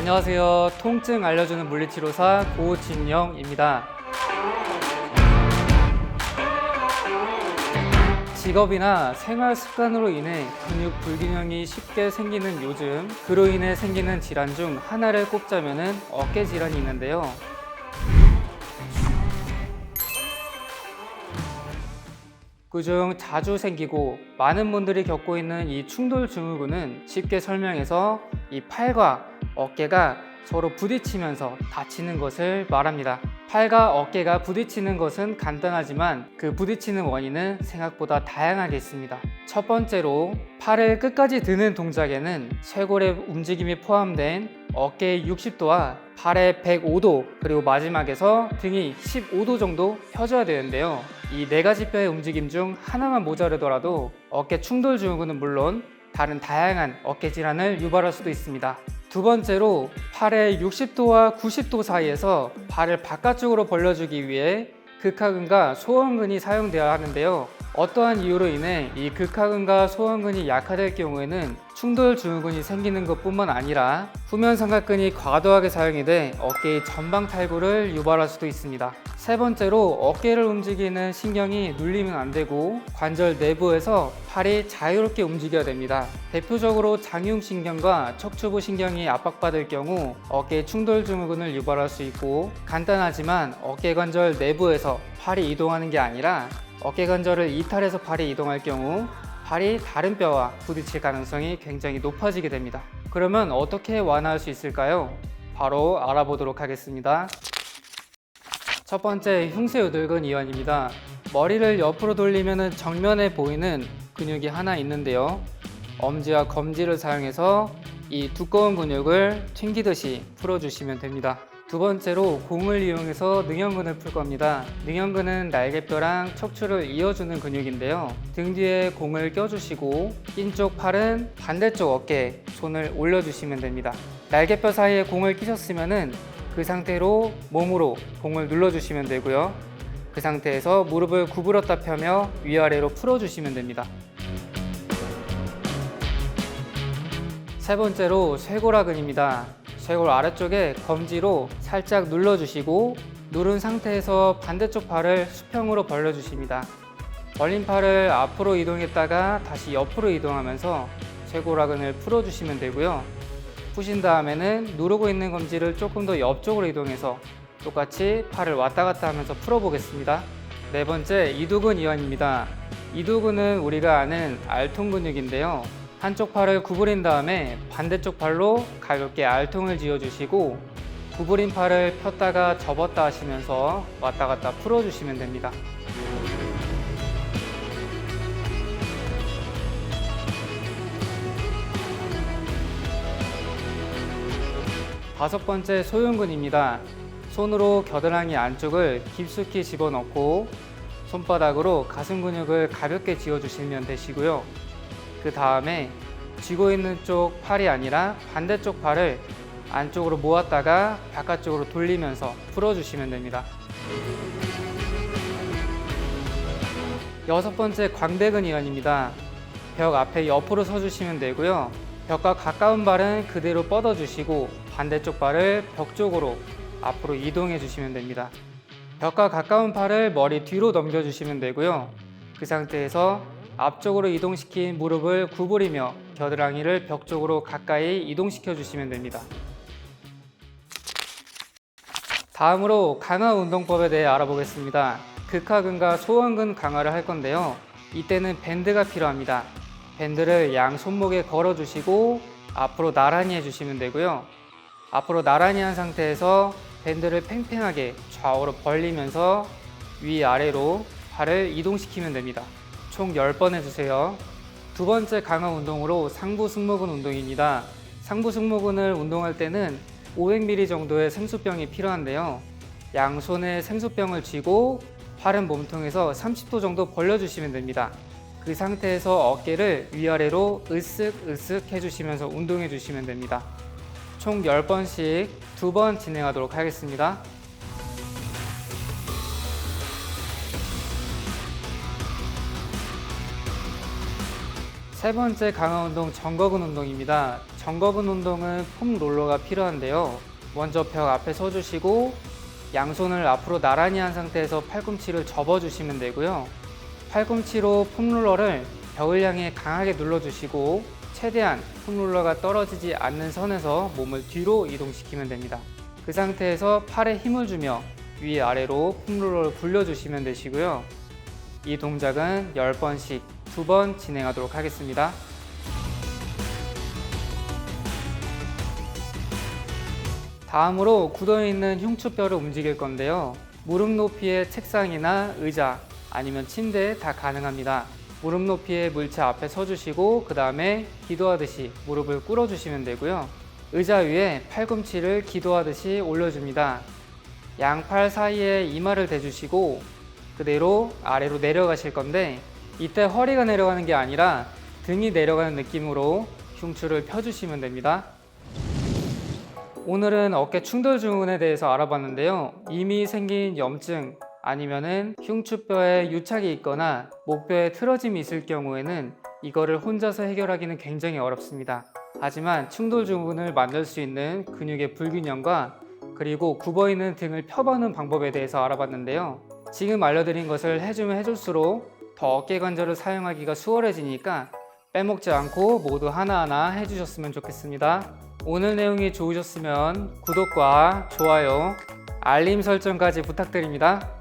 안녕하세요. 통증 알려주는 물리치료사 고진영입니다. 직업이나 생활 습관으로 인해 근육 불균형이 쉽게 생기는 요즘, 그로 인해 생기는 질환 중 하나를 꼽자면 어깨 질환이 있는데요. 그중 자주 생기고 많은 분들이 겪고 있는 이 충돌 증후군은 쉽게 설명해서 이 팔과 어깨가 서로 부딪히면서 다치는 것을 말합니다. 팔과 어깨가 부딪히는 것은 간단하지만 그 부딪히는 원인은 생각보다 다양하게 있습니다. 첫 번째로 팔을 끝까지 드는 동작에는 쇄골의 움직임이 포함된 어깨의 60도와 팔의 105도, 그리고 마지막에서 등이 15도 정도 펴져야 되는데요. 이 네 가지 뼈의 움직임 중 하나만 모자르더라도 어깨 충돌 증후군은 물론 다른 다양한 어깨 질환을 유발할 수도 있습니다. 두 번째로 팔의 60도와 90도 사이에서 발을 바깥쪽으로 벌려주기 위해 극하근과 소원근이 사용되어야 하는데요. 어떠한 이유로 인해 이 극하근과 소원근이 약화될 경우에는 충돌 증후군이 생기는 것뿐만 아니라 후면삼각근이 과도하게 사용이 돼 어깨의 전방 탈구를 유발할 수도 있습니다. 세 번째로 어깨를 움직이는 신경이 눌리면 안 되고 관절 내부에서 팔이 자유롭게 움직여야 됩니다. 대표적으로 장흉신경과 척추부 신경이 압박받을 경우 어깨 충돌 증후군을 유발할 수 있고, 간단하지만 어깨 관절 내부에서 팔이 이동하는 게 아니라 어깨 관절을 이탈해서 팔이 이동할 경우 팔이 다른 뼈와 부딪힐 가능성이 굉장히 높아지게 됩니다. 그러면 어떻게 완화할 수 있을까요? 바로 알아보도록 하겠습니다. 첫 번째, 흉쇄유들근 이완입니다. 머리를 옆으로 돌리면 정면에 보이는 근육이 하나 있는데요. 엄지와 검지를 사용해서 이 두꺼운 근육을 튕기듯이 풀어주시면 됩니다. 두 번째로 공을 이용해서 능형근을 풀 겁니다. 능형근은 날개뼈랑 척추를 이어주는 근육인데요. 등 뒤에 공을 껴주시고 낀 쪽 팔은 반대쪽 어깨에 손을 올려주시면 됩니다. 날개뼈 사이에 공을 끼셨으면 그 상태로 몸으로 공을 눌러주시면 되고요. 그 상태에서 무릎을 구부렸다 펴며 위아래로 풀어주시면 됩니다. 세 번째로 쇄골하근입니다. 쇄골 아래쪽에 검지로 살짝 눌러주시고 누른 상태에서 반대쪽 팔을 수평으로 벌려주십니다. 벌린 팔을 앞으로 이동했다가 다시 옆으로 이동하면서 쇄골하근을 풀어주시면 되고요. 푸신 다음에는 누르고 있는 검지를 조금 더 옆쪽으로 이동해서 똑같이 팔을 왔다 갔다 하면서 풀어보겠습니다. 네 번째, 이두근 이완입니다. 이두근은 우리가 아는 알통 근육인데요. 한쪽 팔을 구부린 다음에 반대쪽 팔로 가볍게 알통을 지어주시고 구부린 팔을 폈다가 접었다 하시면서 왔다 갔다 풀어주시면 됩니다. 다섯 번째, 소흉근입니다. 손으로 겨드랑이 안쪽을 깊숙이 집어넣고 손바닥으로 가슴 근육을 가볍게 지어주시면 되시고요. 그 다음에 쥐고 있는 쪽 팔이 아니라 반대쪽 팔을 안쪽으로 모았다가 바깥쪽으로 돌리면서 풀어주시면 됩니다. 여섯 번째, 광대근 이완입니다. 벽 앞에 옆으로 서주시면 되고요. 벽과 가까운 발은 그대로 뻗어주시고 반대쪽 발을 벽 쪽으로 앞으로 이동해 주시면 됩니다. 벽과 가까운 팔을 머리 뒤로 넘겨주시면 되고요. 그 상태에서 앞쪽으로 이동시킨 무릎을 구부리며 겨드랑이를 벽 쪽으로 가까이 이동시켜 주시면 됩니다. 다음으로 강화 운동법에 대해 알아보겠습니다. 극하근과 소원근 강화를 할 건데요. 이때는 밴드가 필요합니다. 밴드를 양 손목에 걸어 주시고 앞으로 나란히 해주시면 되고요. 앞으로 나란히 한 상태에서 밴드를 팽팽하게 좌우로 벌리면서 위아래로 팔을 이동시키면 됩니다. 총 10번 해주세요. 두 번째 강화 운동으로 상부 승모근 운동입니다. 상부 승모근을 운동할 때는 500ml 정도의 생수병이 필요한데요. 양손에 생수병을 쥐고 팔은 몸통에서 30도 정도 벌려주시면 됩니다. 그 상태에서 어깨를 위아래로 으쓱으쓱 해주시면서 운동해 주시면 됩니다. 총 10번씩 2번 진행하도록 하겠습니다. 세 번째 강화 운동, 정거근 운동입니다. 정거분 운동은 폼 롤러가 필요한데요. 먼저 벽 앞에 서주시고 양손을 앞으로 나란히 한 상태에서 팔꿈치를 접어주시면 되고요. 팔꿈치로 폼 롤러를 벽을 향해 강하게 눌러주시고 최대한 폼 롤러가 떨어지지 않는 선에서 몸을 뒤로 이동시키면 됩니다. 그 상태에서 팔에 힘을 주며 위아래로 폼 롤러를 굴려주시면 되시고요. 이 동작은 10번씩 2번 진행하도록 하겠습니다. 다음으로 굳어있는 흉추뼈를 움직일 건데요. 무릎 높이의 책상이나 의자 아니면 침대 다 가능합니다. 무릎 높이의 물체 앞에 서주시고 그 다음에 기도하듯이 무릎을 꿇어주시면 되고요. 의자 위에 팔꿈치를 기도하듯이 올려줍니다. 양팔 사이에 이마를 대주시고 그대로 아래로 내려가실 건데 이때 허리가 내려가는 게 아니라 등이 내려가는 느낌으로 흉추를 펴주시면 됩니다. 오늘은 어깨 충돌 증후군에 대해서 알아봤는데요. 이미 생긴 염증 아니면은 흉추뼈에 유착이 있거나 목뼈에 틀어짐이 있을 경우에는 이거를 혼자서 해결하기는 굉장히 어렵습니다. 하지만 충돌 증후군을 만들 수 있는 근육의 불균형과 그리고 굽어있는 등을 펴보는 방법에 대해서 알아봤는데요. 지금 알려드린 것을 해주면 해줄수록 더 어깨 관절을 사용하기가 수월해지니까 빼먹지 않고 모두 하나하나 해주셨으면 좋겠습니다. 오늘 내용이 좋으셨으면 구독과 좋아요, 알림 설정까지 부탁드립니다.